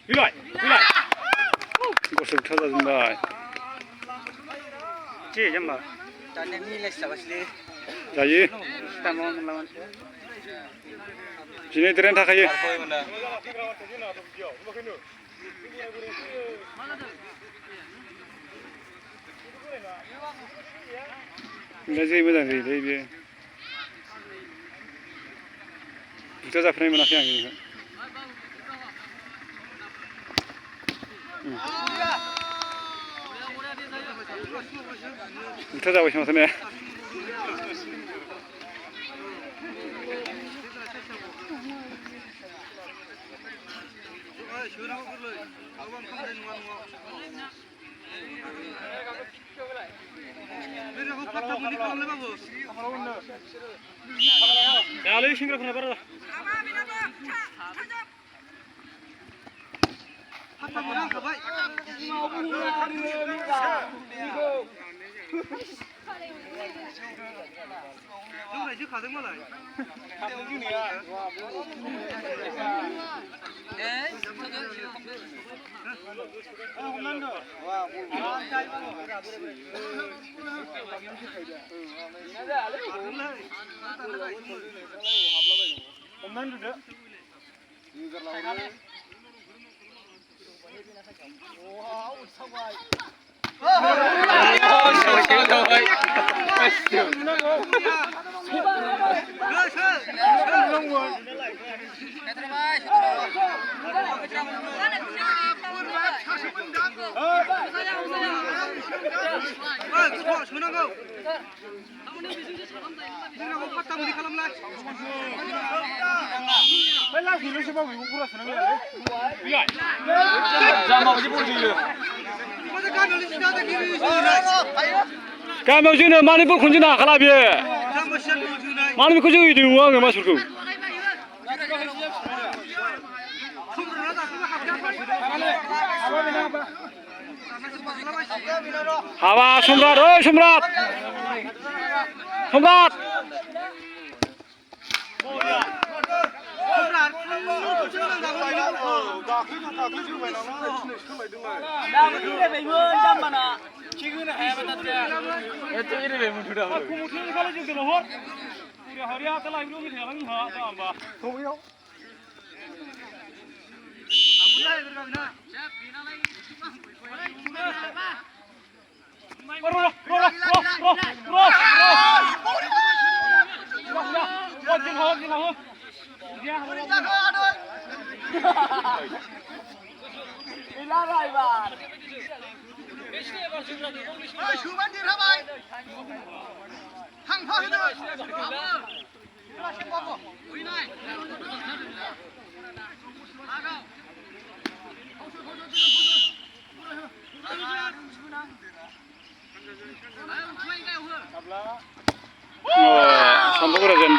Lại. Có sự thật là gì vậy? Chỉ chứ mà. Là gì? Chỉ nên tên thằng gì? Là gì bây giờ gì đây bây? Chúng ta phải làm gì vậy? Chúng ta phải làm gì? Allez, Shingra, prenez pas là. Kamu sini mana pun kunci nak kalah biar. Mana pun kunci itu uang yang masuk. Hawa Sumrat, oi Sumrat. Sumrat. Sampai berapa jam?